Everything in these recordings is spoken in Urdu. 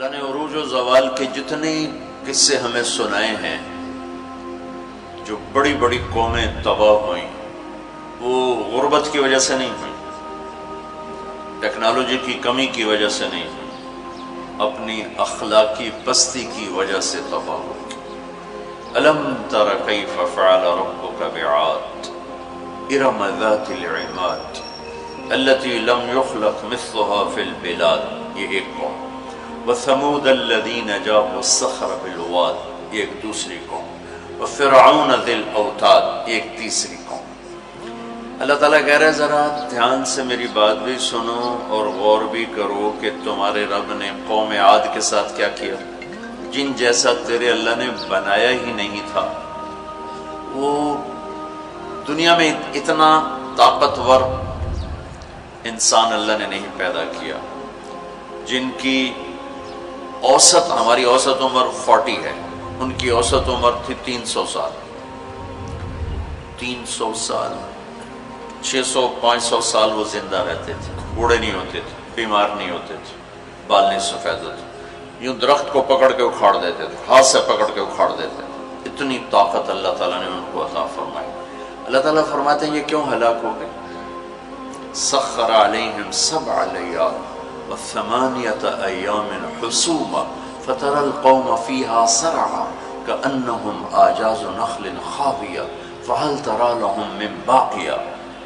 اللہ نے عروج و زوال کے جتنے قصے ہمیں سنائے ہیں، جو بڑی بڑی قومیں تباہ ہوئیں، وہ غربت کی وجہ سے نہیں ہوئی، ٹیکنالوجی کی کمی کی وجہ سے نہیں ہوئی، اپنی اخلاقی پستی کی وجہ سے تباہ ہوئی۔ الم تر کیف فعل ربک بعاد ارم ذات العماد التي لم يخلق مثلها في البلاد، یہ ایک قوم۔ وثمود الذين جابوا الصخر بالواد، یہ ایک دوسری قوم۔ وفرعون ذی الاوتاد، یہ ایک تیسری قوم۔ اللہ تعالیٰ کہہ رہے ہیں ذرا دھیان سے میری بات بھی سنو اور غور بھی کرو کہ تمہارے رب نے قوم عاد کے ساتھ کیا کیا، جن جیسا تیرے اللہ نے بنایا ہی نہیں تھا۔ وہ دنیا میں اتنا طاقتور انسان اللہ نے نہیں پیدا کیا، جن کی اوسط، ہماری اوسط عمر 40 ہے، ان کی اوسط عمر تھی 300 سال، 300 سال، 600-500 سال وہ زندہ رہتے تھے، بوڑھے نہیں ہوتے تھے، بیمار نہیں ہوتے تھے، بال نہیں سفید ہوتے، یوں درخت کو پکڑ کے اکھاڑ دیتے تھے، ہاتھ سے پکڑ کے اکھاڑ دیتے تھے۔ اتنی طاقت اللہ تعالیٰ نے ان کو عطا فرمائی۔ اللہ تعالیٰ فرماتے ہیں یہ کیوں ہلاک ہو گئے؟ سخر علیہم 7 لیال و8 ایام حسوما فتری القوم فیہا صرعا کأنہم اعجاز نخل خاویہ فہل تری لہم من باقیہ۔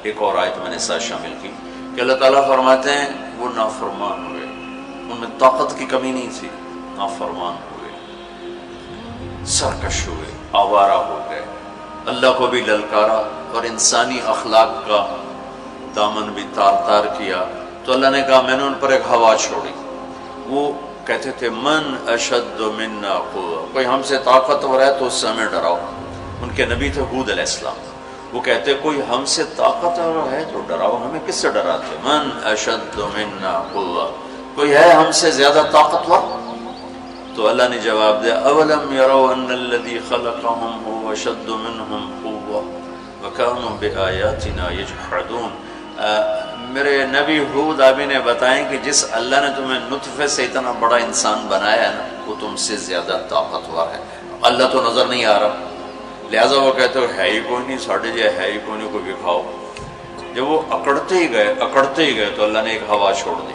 ایک اور آیت میں نے ساتھ شامل کی کہ اللہ تعالیٰ فرماتے ہیں وہ نافرمان ہوئے، ان میں طاقت کی کمی نہیں تھی، نافرمان ہوئے، سرکش ہوئے، آوارہ ہو گئے، اللہ کو بھی للکارا اور انسانی اخلاق کا دامن بھی تار تار کیا۔ تو اللہ نے کہا میں نے ان پر ایک ہوا چھوڑی، وہ کہتے تھے من اشد منا قوة، کوئی ہم سے طاقتور ہے تو اس سے ہمیں ڈراؤ۔ ان کے نبی تھے ہود علیہ السلام، وہ کہتے کوئی ہم سے طاقتور ہے تو ڈراؤ، ہمیں کس سے ڈراتے؟ من اشد منا قوة، کوئی ہے ہم سے زیادہ طاقتور؟ تو اللہ نے جواب دیا اولم یروا ان الذی خلقهم هو اشد منهم قوة وكانوا بآیاتنا یجحدون۔ میرے نبی ہود آپ نے بتائیں کہ جس اللہ نے تمہیں نطفے سے اتنا بڑا انسان بنایا ہے نا، وہ تم سے زیادہ طاقتور ہے۔ اللہ تو نظر نہیں آ رہا، لہٰذا وہ کہتے ہو ہے ہی کوئی نہیں، ساڑھے جے ہے ہی کوئی نہیں، کوئی دکھاؤ۔ جب وہ اکڑتے ہی گئے تو اللہ نے ایک ہوا چھوڑ دی،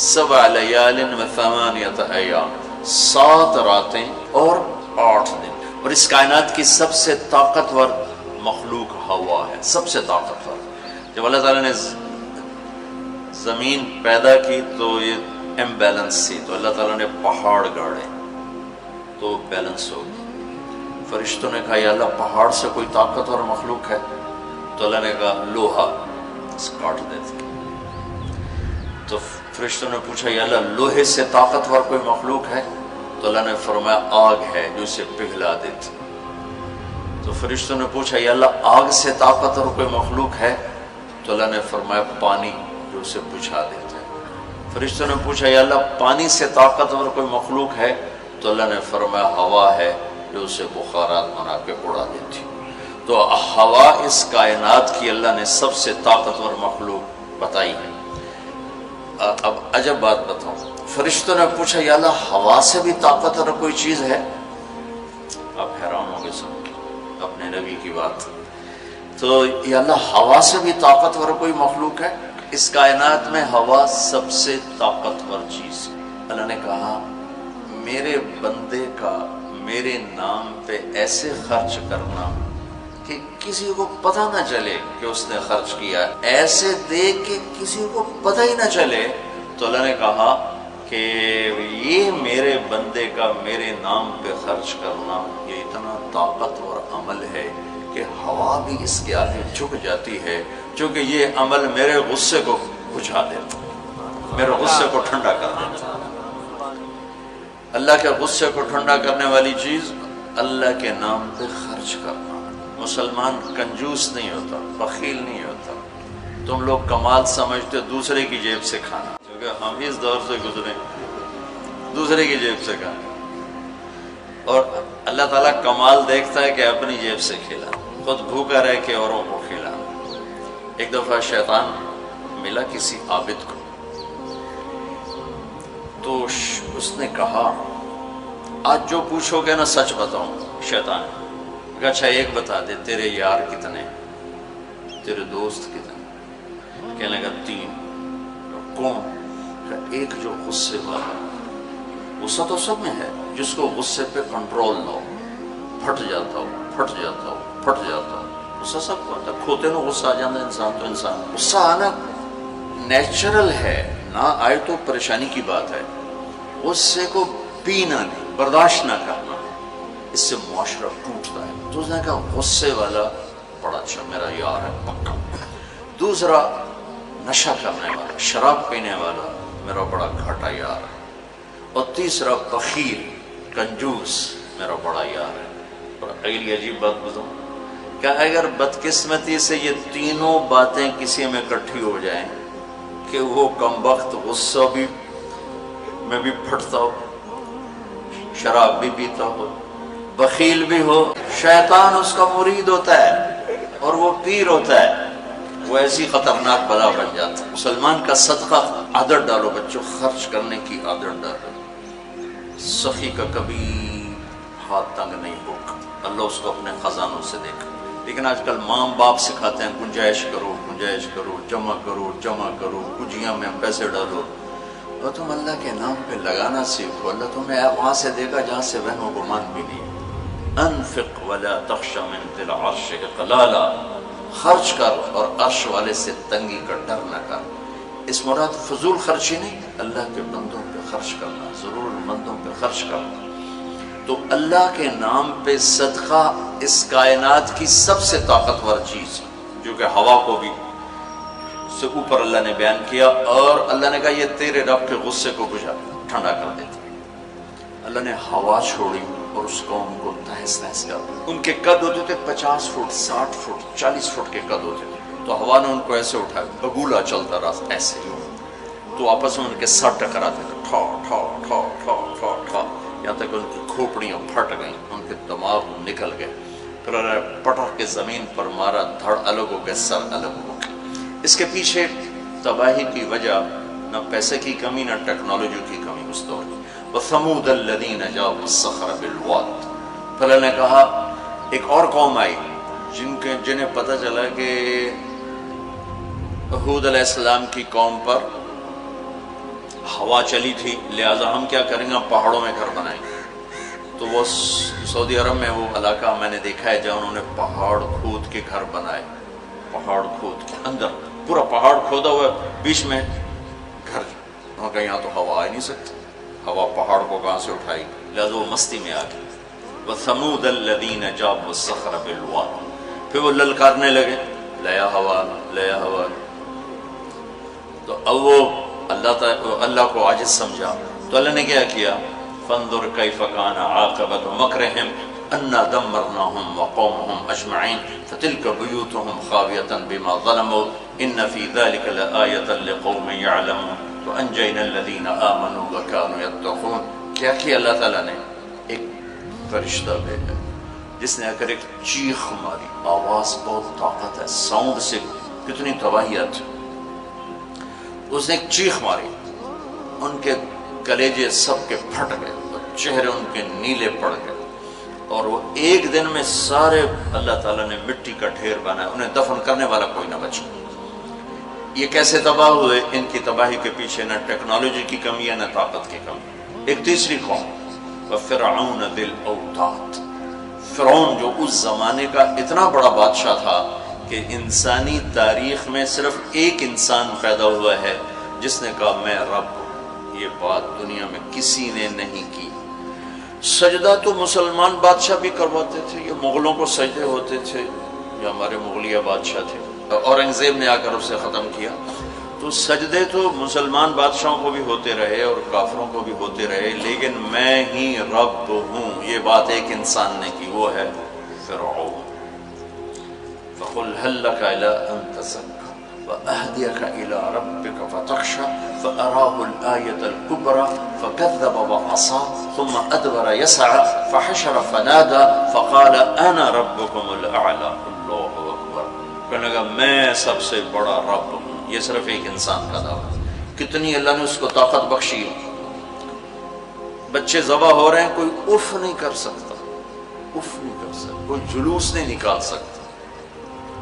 7 لیال و8 ایام، 7 راتیں اور 8 دن۔ اور اس کائنات کی سب سے طاقتور مخلوق ہوا ہے، سب سے طاقتور۔ جب اللہ تعالیٰ نے زمین پیدا کی تو یہ امبیلنس تھی، تو اللہ تعالیٰ نے پہاڑ گاڑے تو بیلنس ہو گئی۔ فرشتوں نے کہا یا اللہ پہاڑ سے کوئی طاقتور مخلوق ہے؟ تو اللہ نے کہا لوہا، کاٹ دیتے۔ تو فرشتوں نے پوچھا یا اللہ لوہے سے طاقتور کوئی مخلوق ہے؟ تو اللہ نے فرمایا آگ ہے جو اسے پگھلا دیتی۔ تو فرشتوں نے پوچھا یا اللہ آگ سے طاقتور کوئی مخلوق ہے؟ تو اللہ نے فرمایا پانی جو اسے بجھا دیتا ہے۔ فرشتوں نے پوچھا یا اللہ پانی سے طاقتور کوئی مخلوق ہے؟ تو اللہ نے فرمایا ہوا ہے جو اسے بخارات بنا کے اڑا دیتی۔ تو ہوا اس کائنات کی اللہ نے سب سے طاقتور مخلوق بتائی ہے۔ اب عجب بات بتاؤں، فرشتوں نے پوچھا یا اللہ ہوا سے بھی طاقتور کوئی چیز ہے؟ آپ حیران ہو گئے سن اپنے نبی کی بات۔ تو یا اللہ ہوا سے بھی طاقتور کوئی مخلوق ہے؟ اس کائنات میں ہوا سب سے طاقتور چیز ہے۔ اللہ نے کہا میرے بندے کا میرے نام پہ ایسے خرچ کرنا کہ کسی کو پتہ نہ چلے کہ اس نے خرچ کیا، ایسے دے کہ کسی کو پتہ ہی نہ چلے۔ تو اللہ نے کہا کہ یہ میرے بندے کا میرے نام پہ خرچ کرنا یہ اتنا طاقتور عمل ہے کہ ہوا بھی اس کے آگے جھک جاتی ہے، چونکہ یہ عمل میرے غصے کو بجھا دیتا، میرے غصے کو ٹھنڈا کر دیتا۔ اللہ کے غصے کو ٹھنڈا کرنے والی چیز اللہ کے نام پہ خرچ کرنا۔ مسلمان کنجوس نہیں ہوتا، بخیل نہیں ہوتا۔ تم لوگ کمال سمجھتے دوسرے کی جیب سے کھانا، کیونکہ ہم اس دور سے گزرے دوسرے کی جیب سے کھانا، اور اللہ تعالیٰ کمال دیکھتا ہے کہ اپنی جیب سے کھلا، خود بھوکا رہ کے اوروں کو کھلا۔ ایک دفعہ شیطان ملا کسی عابد کو، تو اس نے کہا آج جو پوچھو گے نا سچ بتاؤں. شیطان نے کہا اچھا ایک بتا دے، تیرے یار کتنے، تیرے دوست کتنے؟ کہنے لگا 3. کون؟ کہا ایک جو غصے والا، غصہ تو سب میں ہے، جس کو غصے پہ کنٹرول نہ ہو، پھٹ جاتا ہو پھٹ جاتا ہو پھٹ جاتا ہو. غصہ سب کو آتا ہے، کھوتے نو غصہ آ جاتا ہے انسان تو انسان. غصہ آنا نیچرل ہے، نہ آئے تو پریشانی کی بات ہے. غصے کو پینا نہیں، برداشت نہ کرنا، اس سے معاشرہ ٹوٹتا ہے. تو اس نے کہا غصے والا بڑا اچھا میرا یار ہے پکا. دوسرا نشہ کرنے والا، شراب پینے والا میرا بڑا گھاٹا یار ہے. اور تیسرا بخیل کنجوس میرا بڑا یار ہے. اور اگلی عجیب بات بتاؤں کہ اگر بدقسمتی سے یہ تینوں باتیں کسی میں اکٹھی ہو جائیں کہ وہ کمبخت غصہ بھی میں بھی پھٹتا ہو، شراب بھی پیتا ہو، بخیل بھی ہو، شیطان اس کا مرید ہوتا ہے اور وہ پیر ہوتا ہے، وہ ایسی خطرناک بلا بن جاتا ہے. مسلمان کا صدقہ عادت ڈالو بچوں، خرچ کرنے کی عادت ڈالو. سخی کا کبھی ہاتھ تنگ نہیں ہوگا، اللہ اس کو اپنے خزانوں سے دے گا. لیکن آج کل ماں باپ سکھاتے ہیں گنجائش کرو گنجائش کرو، جمع کرو جمع کرو، کجیاں میں پیسے ڈالو. اور تم اللہ کے نام پہ لگانا سیکھو، اللہ تمہیں وہاں سے دے گا جہاں سے وہم و گمان بھی نہیں. انفق ولا تخش من ذی العرش اقلالا، خرچ کر اور عرش والے سے تنگی کا ڈر نہ کر. اس مراد فضول خرچی نہیں، اللہ کے بندوں پہ خرچ کرنا، ضرور مندوں پہ خرچ کرنا. تو اللہ کے نام پہ صدقہ اس کائنات کی سب سے طاقتور چیز، جو کہ ہوا کو بھی سے اوپر اللہ نے بیان کیا. اور اللہ نے کہا یہ تیرے رب کے غصے کو بجھا ٹھنڈا کر دیتا. اللہ نے ہوا چھوڑی اور اس قوم کو تہس نہس کر دیا. ان کے قد ہوتے تھے 50 فٹ 60 فٹ 40 فٹ کے قد ہوتے تھے. تو ہوا نے ان کو ایسے اٹھایا، بگولا چلتا رہا ایسے ہی. تو آپس میں ان کے سر ٹکراتے تھے، ٹھا ٹھا ٹھا ٹھا ٹھا ٹھا، یہاں تک ان کی کھوپڑیاں پھٹ گئیں، ان کے دماغ نکل گئے. پھر اللہ نے پٹک کے زمین پر مارا، دھڑ الگ ہو گئے، سر الگ ہو گئے. اس کے پیچھے تباہی کی وجہ نہ پیسے کی کمی نہ ٹیکنالوجی کی کمی اس دور کی. وَثَمُودَ الَّذِينَ جَابُوا الصَّخْرَ بِالْوَادِ. پھر اللہ نے کہا ایک اور قوم آئی جنہیں پتہ چلا کہ ہود علیہ السلام کی قوم پر ہوا چلی تھی، لہٰذا ہم کیا کریں گے، پہاڑوں میں گھر بنائیں گے. تو وہ سعودی عرب میں وہ علاقہ میں نے دیکھا ہے جہاں انہوں نے پہاڑ کھود کے گھر بنائے. پہاڑ کھود کے اندر پورا پہاڑ کھودا ہوا، بیچ میں گھر. انہوں نے کہا یہاں تو ہوا آ نہیں سکتی، ہوا پہاڑ کو کہاں سے اٹھائی، لہٰذا وہ مستی میں آ گئی. وَثَمُودَ الَّذِينَ جَابُوا الصَّخْرَ بِالْوَادِ. پھر وہ للکارنے لگے، لیا ہوا لیا ہوا. تو اب وہ اللہ کو عاجز سمجھا. تو اللہ نے کیا کیا، فَانظُرْ كَيْفَ كَانَ عَاقِبَةُ مَكْرِهِمْ أَنَّا دَمَّرْنَاهُمْ وَقَوْمَهُمْ أَجْمَعِينَ فَتِلْكَ بُيُوتُهُمْ خَاوِيَةً بِمَا ظَلَمُوا إِنَّ فِي ذَلِكَ لَآيَةً لِقَوْمٍ يَعْلَمُونَ وَأَنجَيْنَا الَّذِينَ آمَنُوا وَكَانُوا يَتَّقُونَ. کیا کیا اللہ تعالیٰ نے، ایک فرشتہ بھیجا جس نے اگر ایک چیخ ماری، آواز بہت طاقت ہے، ساؤنڈ سے کتنی تباہی آتی. اس نے ایک چیخ ماری، ان کے کلیجے سب کے پھٹ گئے اور چہرے ان کے نیلے پڑ گئے. اور وہ ایک دن میں سارے اللہ تعالیٰ نے مٹی کا ڈھیر بنایا، انہیں دفن کرنے والا کوئی نہ بچا. یہ کیسے تباہ ہوئے؟ ان کی تباہی کے پیچھے نہ ٹیکنالوجی کی کمی ہے نہ طاقت کی کمی. ایک تیسری قوم، وَفِرْعَوْنَ ذِي الْأَوْتَادِ. فرعون جو اس زمانے کا اتنا بڑا بادشاہ تھا کہ انسانی تاریخ میں صرف ایک انسان پیدا ہوا ہے جس نے کہا میں رب ہوں. یہ بات دنیا میں کسی نے نہیں کی. سجدہ تو مسلمان بادشاہ بھی کرواتے تھے، یہ مغلوں کو سجدے ہوتے تھے، یہ ہمارے مغلیہ بادشاہ تھے، اورنگزیب نے آ کر اسے ختم کیا. تو سجدے تو مسلمان بادشاہوں کو بھی ہوتے رہے اور کافروں کو بھی ہوتے رہے، لیکن میں ہی رب ہوں یہ بات ایک انسان نے کی، وہ ہے فرعون. فَقُلْ هَلْ لَكَ إِلَىٰ أَن تَزَكَّىٰ وَأَهْدِيَكَ إِلَىٰ رَبِّكَ فَتَخْشَىٰ فَأَرَاهُ الْآيَةَ الْكُبْرَىٰ فَكَذَّبَ وَعَصَىٰ ثُمَّ أَدْبَرَ يَسْعَىٰ فَحَشَرَ فَنَادَىٰ فَقَالَ أَنَا رَبُّكُمُ الْأَعْلَىٰ. اللہ اکبر. کہنے لگا میں سب سے بڑا رب ہوں. یہ صرف ایک انسان کا دعویٰ. کتنی اللہ نے اس کو طاقت بخشی. بچے ذبح ہو رہے ہیں، کوئی اف نہیں کر سکتا، اف نہیں کر سکتا، کوئی جلوس نہیں نکال سکتا۔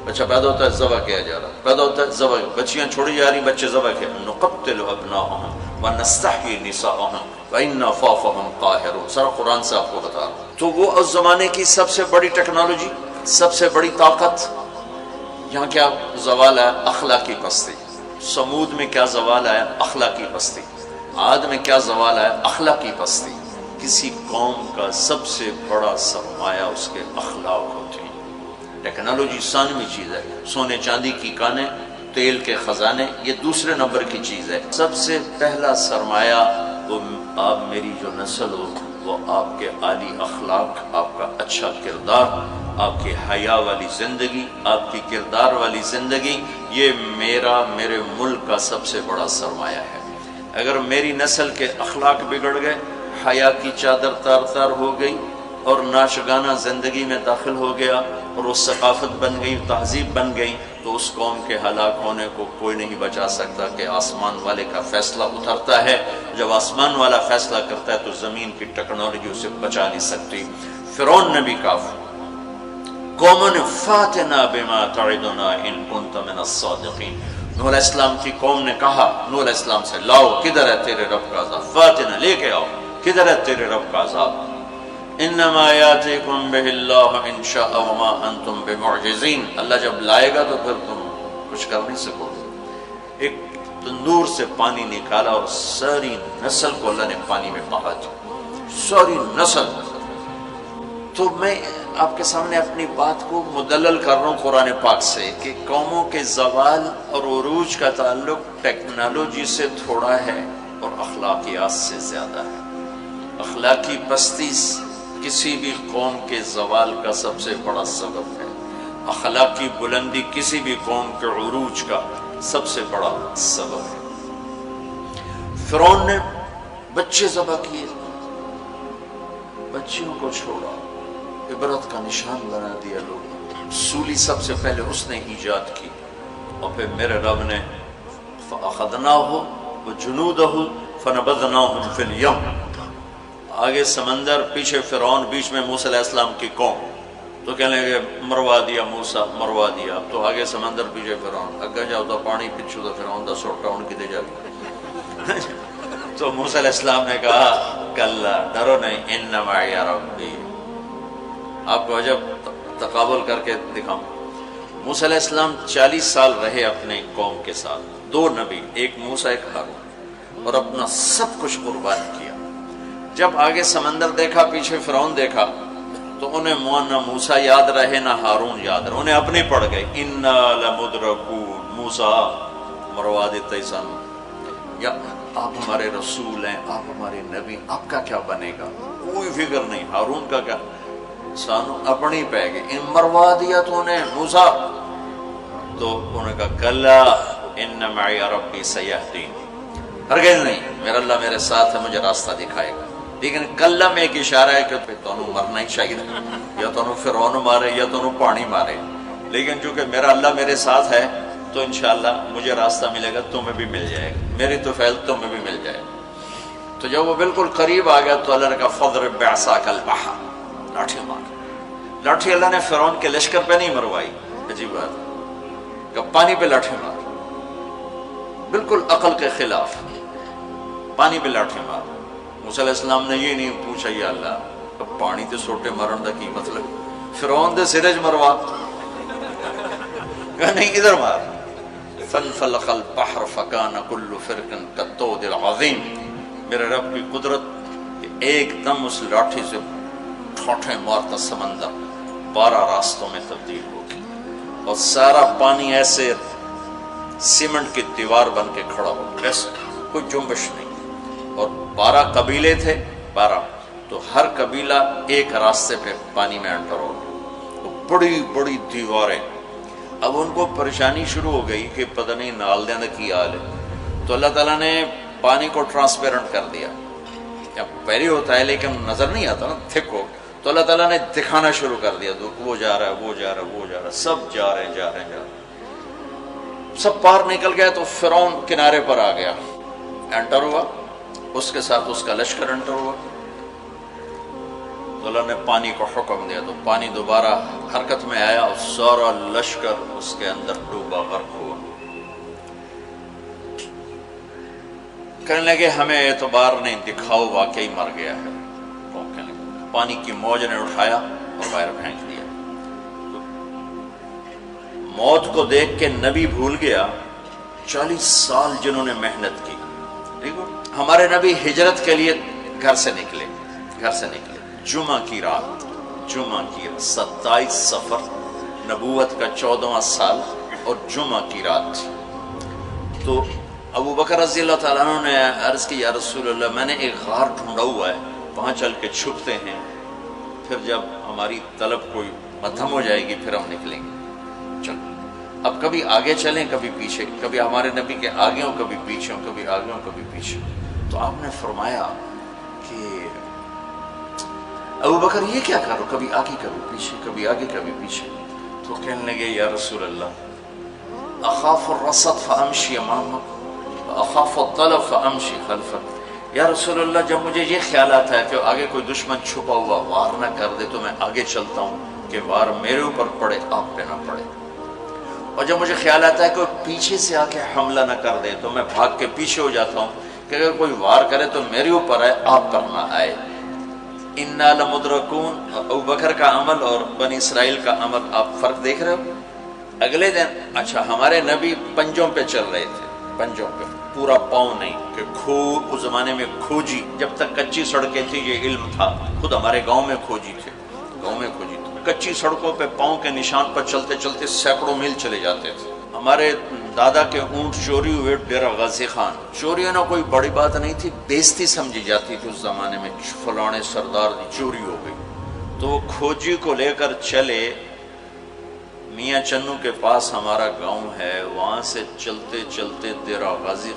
بچہ پیدا ہوتا ہے ذبح کیا جا رہا، پیدا ہوتا ہے ذبح، بچیاں چھوڑی جا رہی، بچے ذبح کیا، نقتل ابناءهم ونستحيي نساءهم وإنا فوقهم قاهرون، سارا قرآن سے آپ کو بتا رہا ہوں۔ تو وہ اس زمانے کی سب سے بڑی ٹیکنالوجی، سب سے بڑی طاقت، یہاں کیا زوال ہے؟ اخلاقی پستی۔ سمود میں کیا زوال ہے؟ اخلاقی پستی۔ عاد میں کیا زوال ہے؟ اخلاقی پستی۔ کسی قوم کا سب سے بڑا سرمایہ اس کے اخلاق ہوتے ہیں۔ ٹیکنالوجی ثانوی چیز ہے، سونے چاندی کی کانیں، تیل کے خزانے، یہ دوسرے نمبر کی چیز ہے۔ سب سے پہلا سرمایہ وہ آپ میری جو نسل ہو، وہ آپ کے عالی اخلاق، آپ کا اچھا کردار، آپ کی حیا والی زندگی، آپ کی کردار والی زندگی، یہ میرے ملک کا سب سے بڑا سرمایہ ہے۔ اگر میری نسل کے اخلاق بگڑ گئے، حیا کی چادر تار تار ہو گئی اور ناشگانہ زندگی میں داخل ہو گیا اور وہ ثقافت بن گئی، تہذیب بن گئی، تو اس قوم کے ہلاک ہونے کو کوئی نہیں بچا سکتا کہ آسمان والے کا فیصلہ اترتا ہے۔ جب آسمان والا فیصلہ کرتا ہے تو زمین کی ٹیکنالوجی اسے بچا نہیں سکتی۔ فرعون نے بھی کہا قومن فاتنا بما تعدنا ان کنت من الصادقین، نوح علیہ السلام کی قوم نے کہا نوح علیہ السلام سے، لاؤ کدھر ہے تیرے رب کا عذاب، فاتنا لے کے آؤ، کدھر ہے تیرے رب کا عذاب، انما یاتیکم بہ اللہ ان شاء وما انتم بمعجزین، اللہ جب لائے گا تو پھر تم کچھ کر نہیں سکو گے۔ ایک تندور سے پانی نکالا اور ساری نسل کو اللہ نے پانی میں بہا دیا، ساری نسل۔ تو میں آپ کے سامنے اپنی بات کو مدلل کر رہا ہوں قرآن پاک سے کہ قوموں کے زوال اور عروج کا تعلق ٹیکنالوجی سے تھوڑا ہے اور اخلاقیات سے زیادہ ہے۔ اخلاقی پستی کسی بھی قوم کے زوال کا سب سے بڑا سبب ہے، اخلاقی بلندی کسی بھی قوم کے عروج کا سب سے بڑا سبب ہے۔ فرعون نے بچے ذبح کیے، بچیوں کو چھوڑا، عبرت کا نشان بنا دیا لوگ۔ سولی سب سے پہلے اس نے ایجاد کی، اور پھر میرے رب نے فَأَخَذْنَاهُ وَجُنُودَهُ فَنَبَذْنَاهُمْ فِي الْيَمِّ، آگے سمندر، پیچھے فرعون، بیچ میں موسیٰ علیہ السلام کی قوم، تو کہنے لگے مروا دیا موسیٰ، مروا دیا، تو آگے سمندر پیچھے فرعون، اگے جاؤ تو پانی پچھو تو فرعون دا سوٹا ان کی دے جا تو موسیٰ علیہ السلام نے کہا کلا، ڈرو نہیں، ان معی ربی۔ آپ کو عجب تقابل کر کے دکھاؤں، موسیٰ علیہ السلام 40 سال رہے اپنے قوم کے ساتھ، 2 نبی، ایک موسیٰ ایک ہارون، اور اپنا سب کچھ قربان کیا۔ جب آگے سمندر دیکھا، پیچھے فرعون دیکھا، تو انہیں نہ موسیٰ یاد رہے نہ ہارون یاد رہے، انہیں اپنے پڑ گئے، انا لمدرکون، موسیٰ مروا دیتے سن، یا آپ ہمارے رسول ہیں، آپ ہمارے نبی، آپ کا کیا بنے گا، کوئی فکر نہیں، ہارون کا کیا، سانو اپنی پہ گئے، ان مروا دیا تو انہیں موسیٰ، تو انہوں نے کہا کلا ان معی ربی سیہدین، ہرگز نہیں، میرا اللہ میرے ساتھ ہے، مجھے راستہ دکھائے گا۔ لیکن کلا میں ایک اشارہ ہے کہ تو انہوں مرنا ہی چاہیے، یا تو انہوں فرعون مارے یا تو انہوں پانی مارے، لیکن چونکہ میرا اللہ میرے ساتھ ہے تو انشاءاللہ مجھے راستہ ملے گا، تمہیں بھی مل جائے گا، میری تو فیض تمہیں بھی مل جائے گا۔ تو جب وہ بالکل قریب آ گیا تو اللہ نے کہا فضرب بعصاک البحر، لاٹھی مار۔ لاٹھی اللہ نے فرعون کے لشکر پہ نہیں مروائی، عجیب بات ہے، کہ پانی پہ لاٹھی مار، بالکل عقل کے خلاف، پانی پہ لاٹھی مار۔ موسیٰ علیہ السلام نے یہ نہیں پوچھا یا اللہ اب پانی تے سوٹے مارن دا کی مطلب، فرعون دے سرج مروا، کہا نہیں ادھر مار۔ فانفلق البحر فکان کل فرق کالطود العظیم، میرے رب کی قدرت، ایک دم اس لاٹھی سے ٹھوٹے مارتا سمندر 12 راستوں میں تبدیل ہو گیا، اور سارا پانی ایسے سیمنٹ کی دیوار بن کے کھڑا ہو گیا، کوئی جنبش نہیں، اور 12 قبیلے تھے، 12، تو ہر قبیلہ ایک راستے پہ پانی میں انٹر ہو گیا، بڑی بڑی دیواریں۔ اب ان کو پریشانی شروع ہو گئی کہ پتہ نہیں نال دینا کی حال ہے، تو اللہ تعالیٰ نے پانی کو ٹرانسپیرنٹ کر دیا، یا پہلے ہوتا ہے لیکن نظر نہیں آتا نا، تھک ہو، تو اللہ تعالیٰ نے دکھانا شروع کر دیا، وہ جا رہا ہے، وہ جا رہا ہے، وہ جا رہا ہے، سب جا رہے ہیں، سب پار نکل گیا، تو فرعون کنارے پر آ گیا، انٹر ہوا، اس کے ساتھ اس کا لشکر انٹر ہوا، تو اللہ نے پانی کو حکم دیا، تو پانی دوبارہ حرکت میں آیا اور سارا لشکر اس کے اندر ڈوبا، غرق ہوا۔ کہنے لگے ہمیں اعتبار نہیں، دکھاؤ واقعی مر گیا ہے۔ پانی کی موج نے اٹھایا اور باہر پھینک دیا۔ موت کو دیکھ کے نبی بھول گیا 40 سال جنہوں نے محنت کی۔ دیکھو ہمارے نبی ہجرت کے لیے گھر سے نکلے جمعہ کی رات 27 صفر، نبوت کا 14واں سال اور جمعہ کی رات تھی۔ تو ابو بکر رضی اللہ تعالیٰ عنہ نے عرض کی یا رسول اللہ میں نے ایک غار ڈھونڈا ہوا ہے، وہاں چل کے چھپتے ہیں، پھر جب ہماری طلب کوئی مدھم ہو جائے گی پھر ہم نکلیں گے۔ چلو اب کبھی آگے چلیں کبھی پیچھے، کبھی ہمارے نبی کے آگے ہوں کبھی پیچھے ہوں، کبھی آگے ہوں کبھی پیچھے۔ تو آپ نے فرمایا کہ ابو بکر یہ کیا کرو، کبھی آگے کبھی پیچھے، کبھی آگے کبھی پیچھے۔ تو کہنے لگے یا رسول اللہ اخاف الرصد فامشی امامک واخاف الطلب فامشی خلفک۔ یا رسول اللہ جب مجھے یہ خیال آتا ہے کہ آگے کوئی دشمن چھپا ہوا وار نہ کر دے تو میں آگے چلتا ہوں کہ وار میرے اوپر پڑے آپ پہ نہ پڑے، اور جب مجھے خیال آتا ہے کہ پیچھے سے آ کے حملہ نہ کر دے تو میں بھاگ کے پیچھے ہو جاتا ہوں کہ اگر کوئی وار کرے تو میرے اوپر آئے آپ پر نہ آئے۔ انا لمدرکون، ابو بکر کا عمل اور بنی اسرائیل کا عمل آپ فرق دیکھ رہے ہو۔ اگلے دن اچھا ہمارے نبی پنجوں پہ چل رہے تھے، پنجوں پہ، پورا پاؤں نہیں، کہ اس زمانے میں کھوجی، جب تک کچی سڑکیں تھی یہ علم تھا، خود ہمارے گاؤں میں کھوجی تھے، کچی سڑکوں پہ پاؤں کے نشان پر چلتے چلتے سینکڑوں میل چلے جاتے تھے۔ ہمارے دادا کے اونٹ چوری ہوئے ڈیرہ غازی خان، چوری ہونا کوئی بڑی بات نہیں تھی، بیزتی سمجھی جاتی تھی اس زمانے میں، فلانے سردار دی چوری ہو گئی۔ تو وہ کھوجی کو لے کر چلے، میاں چنو کے پاس ہمارا گاؤں ہے، وہاں سے چلتے چلتے ڈیرہ غازی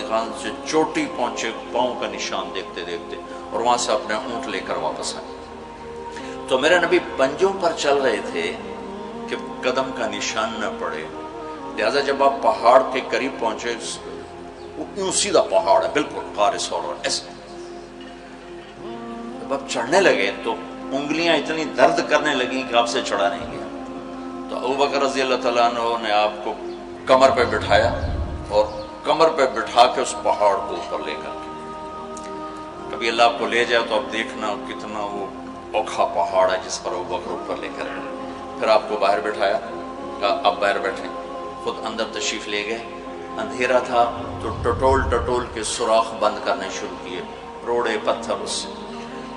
خان سے چوٹی پہنچے، پاؤں کا نشان دیکھتے دیکھتے، اور وہاں سے اپنے اونٹ لے کر واپس آئے۔ تو میرے نبی پنجوں پر چل رہے تھے کہ قدم کا نشان نہ پڑے، لہذا جب آپ پہاڑ کے قریب پہنچے، وہ یوں سیدھا پہاڑ ہے بالکل قارس اور ایسے، جب آپ چڑھنے لگے تو انگلیاں اتنی درد کرنے لگیں کہ آپ سے چڑھا نہیں گیا۔ تو ابو بکر رضی اللہ تعالیٰ عنہ نے آپ کو کمر پہ بٹھایا اور کمر پہ بٹھا کے اس پہاڑ کو اوپر لے کر کے، کبھی اللہ آپ کو لے جائے تو آپ دیکھنا کتنا وہ اوکھا پہاڑ ہے جس پر ابو بکر اوپر لے کر گئے۔ پھر آپ کو باہر بٹھایا، کہا آپ باہر بیٹھیں، خود اندر تشریف لے گئے۔ اندھیرا تھا تو ٹٹول کے سوراخ بند کرنے شروع کیے، روڑے پتھر اس سے۔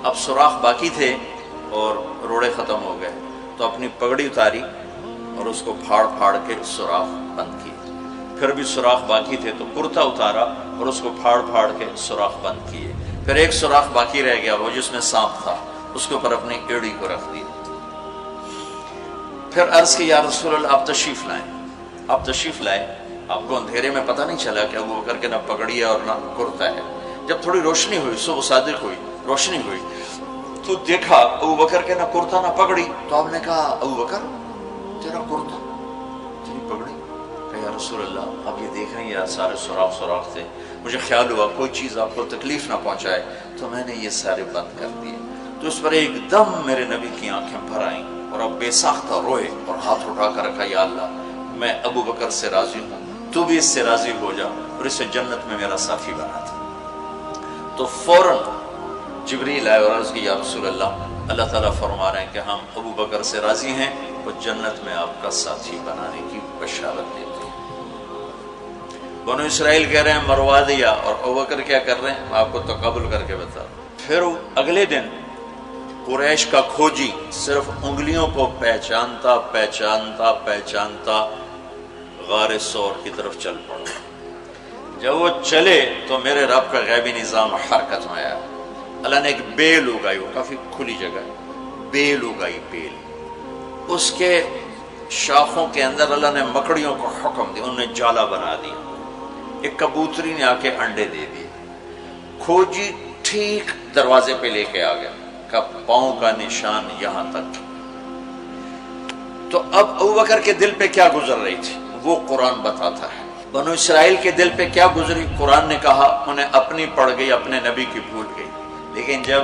اب سوراخ باقی تھے اور روڑے ختم ہو گئے، تو اپنی پگڑی اتاری اور اس کو پھاڑ کے سوراخ بند کیے۔ پھر بھی سوراخ باقی تھے تو کرتا اتارا اور اس کو پھاڑ کے سوراخ بند کیے۔ پھر ایک سوراخ باقی رہ گیا، وہ جس میں سانپ تھا، اس کے اوپر اپنی ایڑی کو رکھ دی۔ پھر عرض کی یا رسول اللہ آپ تشریف لائے۔ آپ کو اندھیرے میں پتہ نہیں چلا کہ ابو بکر کے نہ پگڑی ہے اور نہ کرتا ہے۔ جب تھوڑی روشنی ہوئی، صبح صادق ہوئی، روشنی ہوئی تو دیکھا ابو بکر کے نہ کرتا نہ پگڑی۔ تو آپ نے کہا ابو بکر تیرا کرتا تیری پگڑی؟ کہ یا رسول اللہ آپ یہ دیکھ رہے ہیں یہ سارے سوراخ تھے، مجھے خیال ہوا کوئی چیز آپ کو تکلیف نہ پہنچائے تو میں نے یہ سارے بند کر دیے۔ تو اس پر ایک دم میرے نبی کی آنکھیں بھر آئیں اور اب بے ساختہ روئے اور ہاتھ اٹھا کر رکھا، یا اللہ میں ابو بکر سے راضی ہوں، تو بھی اس سے راضی ہو جا اور اسے جنت میں میرا ساتھی بنا تھا۔ تو فوراً جبریل آئے اور عرض کی یا رسول اللہ تعالیٰ فرما رہے ہیں کہ ہم ابو بکر سے راضی ہیں اور جنت میں آپ کا ساتھی بنانے کی بشارت دیتے ہیں۔ بنو اسرائیل کہہ رہے ہیں مروا دیا، اور ابو بکر کیا کر رہے ہیں میں آپ کو تقابل کر کے بتا۔ پھر اگلے دن قریش کا کھوجی صرف انگلیوں کو پہچانتا غار سور کی طرف چل پڑا۔ جب وہ چلے تو میرے رب کا غیبی نظام حرکت میں آیا۔ اللہ نے ایک بیل اگائی، وہ کافی کھلی جگہ ہے، بیل اگائی، بیل، اس کے شاخوں کے اندر اللہ نے مکڑیوں کو حکم دیا، انہوں نے جالا بنا دیا، ایک کبوتری نے آ کے انڈے دے دیے۔ کھوجی ٹھیک دروازے پہ لے کے آ گیا، کا پاؤں کا نشان یہاں تک۔ تو اب ابو بکر کے دل پہ کیا گزر رہی تھی وہ قرآن بتاتا ہے۔ بنو اسرائیل کے دل پہ کیا گزری قرآن نے کہا، انہیں اپنی پڑ گئی، اپنے نبی کی بھول گئی۔ لیکن جب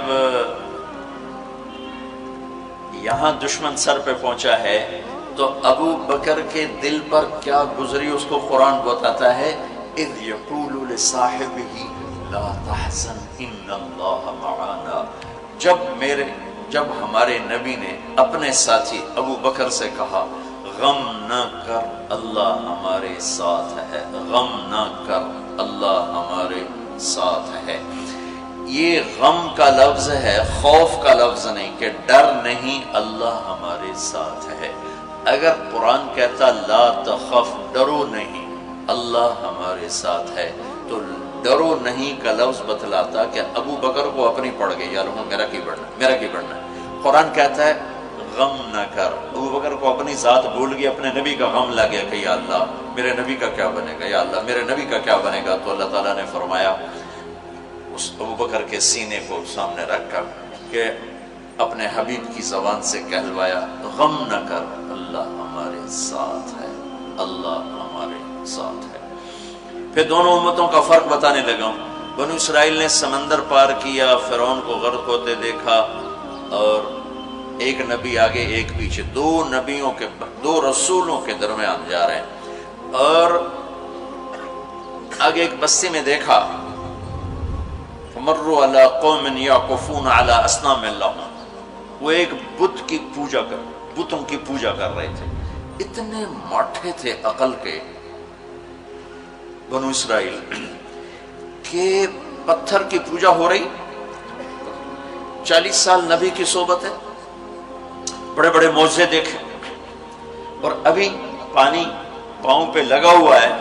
یہاں دشمن سر پہ پہنچا ہے تو ابو بکر کے دل پر کیا گزری اس کو قرآن بتاتا ہے، اذ یقول لصاحبہ لا تحزن ان اللہ معنا، جب ہمارے نبی نے اپنے ساتھی ابو بکر سے کہا غم نہ کر اللہ ہمارے ساتھ ہے، غم نہ کر اللہ ہمارے ساتھ ہے۔ یہ غم کا لفظ ہے، خوف کا لفظ نہیں کہ ڈر نہیں، اللہ ہمارے ساتھ ہے۔ اگر قرآن کہتا لا تخف، ڈرو نہیں، اللہ ہمارے ساتھ ہے، تو ڈرو نہیں کا لفظ بتلاتا کہ ابو بکر کو اپنی پڑ گئی، یا لوگوں میرا کی بڑھنا ہے۔ قرآن کہتا ہے غم نہ کر، ابو بکر کو اپنی ذات بھول گئی، اپنے نبی کا غم لگ گیا کہ یا اللہ میرے نبی کا کیا بنے گا، یا اللہ میرے نبی کا کیا بنے گا۔ تو اللہ تعالیٰ نے فرمایا اس ابو بکر کے سینے کو سامنے رکھ کر کہ اپنے حبیب کی زبان سے کہلوایا غم نہ کر اللہ ہمارے ساتھ ہے، اللہ ہمارے ساتھ ہے۔ پھر دونوں امتوں کا فرق بتانے لگا ہوں۔ بنو اسرائیل نے سمندر پار کیا، فرعون کو غرق ہوتے دیکھا، اور ایک نبی آگے ایک پیچھے، دو رسولوں کے درمیان جا رہے ہیں، اور آگے ایک بستی میں دیکھا مروا علی قوم یعکفون علی اصنام لہم، وہ ایک بتوں کی پوجا کر رہے تھے۔ اتنے ماٹھے تھے عقل کے بنو اسرائیل کہ پتھر کی پوجا ہو رہی، 40 سال نبی کی صحبت ہے، بڑے بڑے معجزے دیکھے، اور ابھی پانی پاؤں پہ لگا ہوا ہے،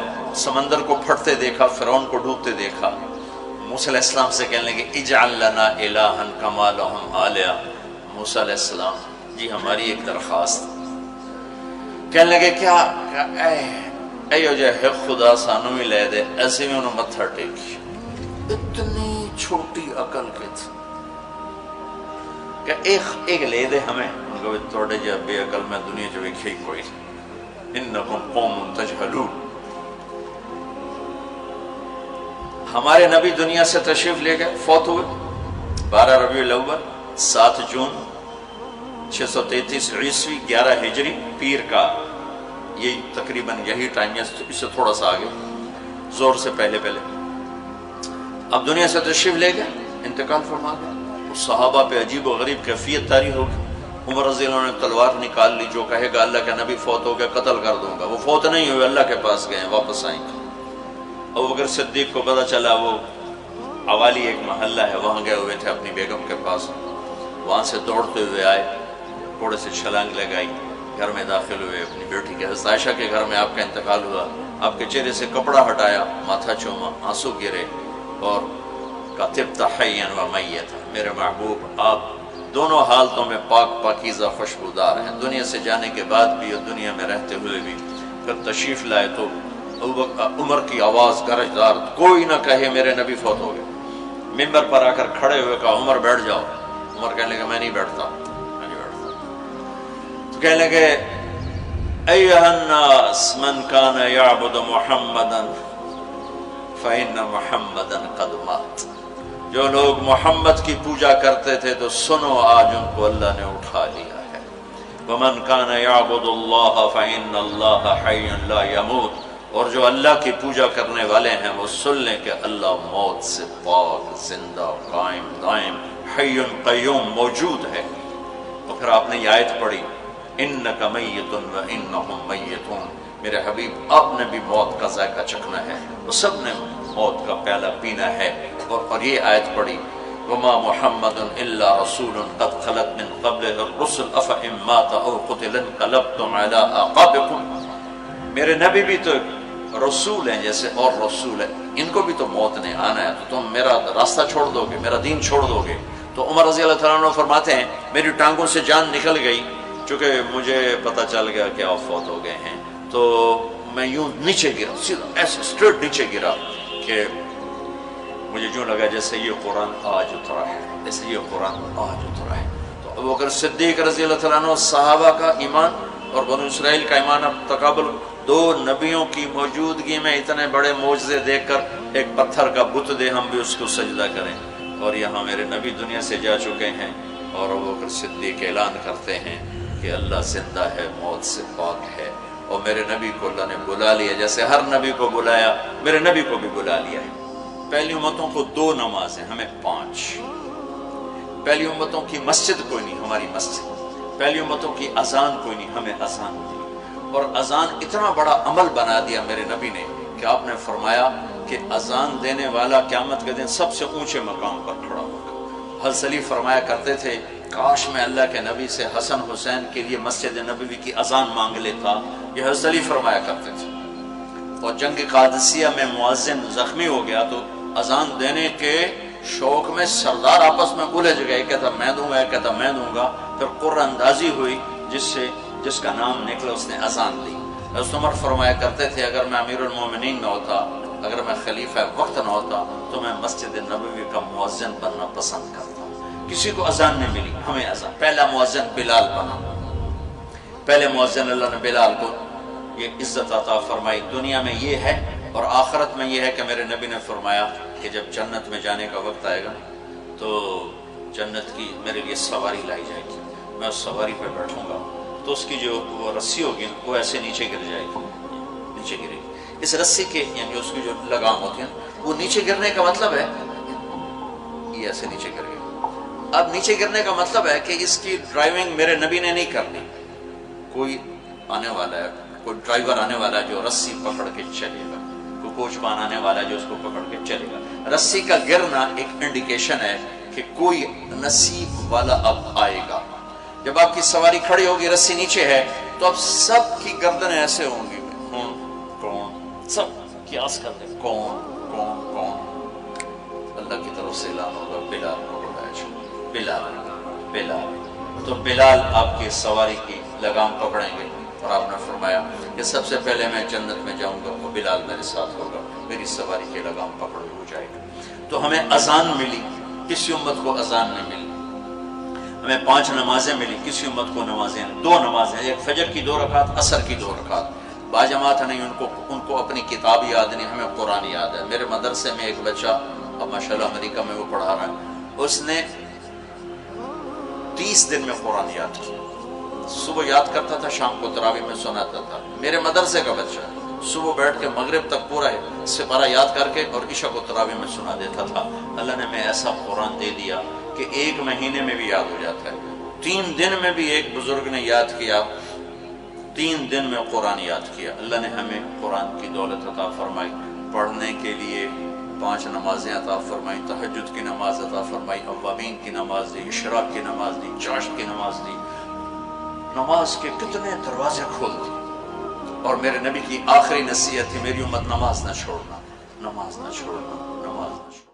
سمندر کو پھٹتے دیکھا، فرعون کو ڈوبتے دیکھا۔ موسیٰ علیہ السلام سے کہنے لگے اجعل لنا الہا کما لہم آلیہ، موسیٰ علیہ السلام جی ہماری ایک درخواست۔ کہنے لگے کیا؟ ایو جے ہے خدا سانو ہی لے دے، ایسے میں انہوں متھر ٹیکی۔ اتنی چھوٹی عقل کے تھے کہ ایک لے دے ہمیں، ان کو توڑے جا بے عقل میں دنیا جو ایک ہی کوئی، انکم قوم تجہلون۔ ہمارے نبی دنیا سے تشریف لے گئے، فوت ہوئے 12 ربیع الاول 7 جون 633 عیسوی 11 ہجری، پیر کا یہ تقریباً یہی ٹائم ہے، اس سے تھوڑا سا آگے، زور سے پہلے۔ اب دنیا سے تشریف لے گئے، انتقال فرما گئے۔ اس صحابہ پہ عجیب و غریب کیفیت طاری ہوگی۔ عمر رضی اللہ عنہ نے تلوار نکال لی، جو کہے گا اللہ کا نبی فوت ہو گیا قتل کر دوں گا۔ وہ فوت نہیں ہوئے، اللہ کے پاس گئے، واپس آئیں گے۔ ابوبکر صدیق کو پتہ چلا، وہ عوالی ایک محلہ ہے، وہاں گئے ہوئے تھے اپنی بیگم کے پاس، وہاں سے دوڑتے ہوئے آئے، گھوڑے سے چھلانگ لگائی، گھر میں داخل ہوئے، اپنی بیٹی کے حضرت عائشہ کے گھر میں آپ کا انتقال ہوا۔ آپ کے چہرے سے کپڑا ہٹایا، ماتھا چوما، آنسو گرے، اور کہا طبت حیا و میتا، میرے محبوب آپ دونوں حالتوں میں پاک پاکیزہ خوشبودار ہیں، دنیا سے جانے کے بعد بھی اور دنیا میں رہتے ہوئے بھی۔ پھر تشریف لائے تو عمر کی آواز گرجدار، کوئی نہ کہے میرے نبی فوت ہو گئے۔ ممبر پر آ کر کھڑے ہوئے کہا عمر بیٹھ جاؤ۔ عمر کہنے لگا میں نہیں بیٹھتا۔ تو کہنے لگے ایھا الناس من کان یعبد محمدا فإن محمدا قد مات، جو لوگ محمد کی پوجا کرتے تھے تو سنو آج ان کو اللہ نے اٹھا لیا ہے۔ ومن کان یعبد اللہ فإن اللہ حی لا یموت، اور جو اللہ کی پوجا کرنے والے ہیں وہ سن لیں کہ اللہ موت سے پاک، زندہ، قائم دائم، حی قیوم موجود ہے۔ اور پھر آپ نے یہ آیت پڑھی انک میت وانہم میتون، میرے حبیب آپ نے بھی موت کا ذائقہ چکھنا ہے، وہ سب نے موت کا پیالہ پینا ہے۔ اور یہ آیت پڑھی وما محمد الا رسول قد خلت من قبلہ الرسل افإن مات او قتل انقلبتم علی اعقابکم، میرے نبی بھی تو رسول ہیں جیسے اور رسول ہیں، ان کو بھی تو موت نے آنا ہے، تو تم میرا راستہ چھوڑ دو گے، میرا دین چھوڑ دو گے۔ تو عمر رضی اللہ تعالیٰ عنہ فرماتے ہیں میری ٹانگوں سے جان نکل گئی، چونکہ مجھے پتہ چل گیا کہ آپ فوت ہو گئے ہیں، تو میں یوں نیچے گرا، سیدھا ایسے اسٹریٹ نیچے گرا کہ مجھے جو لگا جیسے یہ قرآن آج اترا ہے، جیسے یہ قرآن آج اترا ہے۔ تو ابوبکر صدیق رضی اللہ تعالیٰ عنہ صحابہ کا ایمان اور بنو اسرائیل کا ایمان اب تقابل، دو نبیوں کی موجودگی میں اتنے بڑے معجزے دیکھ کر ایک پتھر کا بت دے ہم بھی اس کو سجدہ کریں، اور یہاں میرے نبی دنیا سے جا چکے ہیں، اور ابو بکر صدیق اعلان کرتے ہیں کہ اللہ زندہ ہے، موت سے پاک ہے، اور میرے نبی کو اللہ نے بلا لیا، جیسے ہر نبی کو بلایا میرے نبی کو بھی بلا لیا ہے۔ پہلی امتوں کو 2 نمازیں، ہمیں 5۔ پہلی امتوں کی مسجد کوئی نہیں، ہماری مسجد۔ پہلی امتوں کی اذان کوئی نہیں، ہمیں اذان دی، اور اذان اتنا بڑا عمل بنا دیا میرے نبی نے کہ آپ نے فرمایا کہ اذان دینے والا قیامت کے دن سب سے اونچے مقام پر کھڑا ہوگا۔ حضرت علی فرمایا کرتے تھے کاش میں اللہ کے نبی سے حسن حسین کے لیے مسجد نبوی کی اذان مانگ لیتا، یہ حضرت علی فرمایا کرتے تھے۔ اور جنگ قادسیہ میں مؤذن زخمی ہو گیا تو اذان دینے کے شوق میں سردار آپس میں الجھ گئے، کہتا میں دوں گا، کہتا میں دوں گا، پھر قرہ اندازی ہوئی جس کا نام نکلا اس نے اذان دی۔ حضرت عمر فرمایا کرتے تھے اگر میں امیر المومنین نہ ہوتا، اگر میں خلیفہ وقت نہ ہوتا تو میں مسجد نبوی کا مؤذن بننا پسند کرتا۔ کسی کو اذان نہیں ملی، ہمیں اذان۔ پہلا مؤذن بلال بنا، پہلے مؤذن اللہ نے بلال کو یہ عزت عطا فرمائی۔ دنیا میں یہ ہے اور آخرت میں یہ ہے کہ میرے نبی نے فرمایا کہ جب جنت میں جانے کا وقت آئے گا تو جنت کی میرے لیے سواری لائی جائے گی، میں اس سواری پہ بیٹھوں گا تو اس کی جو وہ رسی ہوگی وہ ایسے نیچے گر جائے گی، نیچے گرے گی۔ اس رسی کے یعنی اس کی جو لگام ہوتی ہے وہ نیچے گرنے کا مطلب ہے یہ ایسے نیچے گر گئی۔ اب نیچے گرنے کا مطلب ہے کہ اس کی ڈرائیونگ میرے نبی نے نہیں کرنی، کوئی آنے والا ہے، کوئی ڈرائیور آنے والا ہے جو رسی پکڑ کے چلے گا، کوئی کوچبان آنے والا ہے جو اس کو پکڑ کے چلے گا۔ رسی کا گرنا ایک انڈیکیشن ہے کہ کوئی نصیب والا اب آئے گا۔ جب آپ کی سواری کھڑی ہوگی، رسی نیچے ہے، تو اب سب کی گردنیں ایسے ہوں گی، کون، سب قیاس کر دیں کون کون کون۔ اللہ کی طرف سے اعلان ہوگا بلال کو بلایا جائے، بلال بلال۔ تو بلال آپ کی سواری کی لگام پکڑیں گے، اور آپ نے فرمایا کہ سب سے پہلے میں جنت میں جاؤں گا وہ بلال میرے ساتھ ہوگا، میری سواری کی لگام پکڑ ہو جائے گا۔ تو ہمیں اذان ملی، کسی امت کو اذان نہیں ملی۔ ہمیں 5 نمازیں ملی، کسی امت کو نمازیں 2 نمازیں، ایک فجر کی 2 رکعت، عصر کی 2 رکعت۔ باجماعت نہیں، ان کو اپنی کتاب یاد نہیں، ہمیں قرآن یاد ہے۔ میرے مدرسے میں ایک بچہ اب ماشاءاللہ امریکہ میں وہ پڑھا رہا ہے، اس نے 30 دن میں قرآن یاد کیا۔ صبح یاد کرتا تھا، شام کو تراویح میں سناتا تھا۔ میرے مدرسے کا بچہ صبح بیٹھ کے مغرب تک پورا سپارہ یاد کر کے اور عشاء کو تراویح میں سنا دیتا تھا۔ اللہ نے میں ایسا قرآن دے دیا کہ 1 مہینے میں بھی یاد ہو جاتا ہے۔ 3 دن میں بھی ایک بزرگ نے یاد کیا، 3 دن میں قرآن یاد کیا۔ اللہ نے ہمیں قرآن کی دولت عطا فرمائی، پڑھنے کے لیے 5 نمازیں عطا فرمائی، تہجد کی نماز عطا فرمائی، اوابین کی نماز دی، اشراق کی نماز دی، چاشت کی نماز دی۔ نماز کے کتنے دروازے کھول دی۔ اور میرے نبی کی آخری نصیحت تھی میری امت نماز نہ چھوڑنا، نماز نہ چھوڑنا، نماز نہ چھوڑنا۔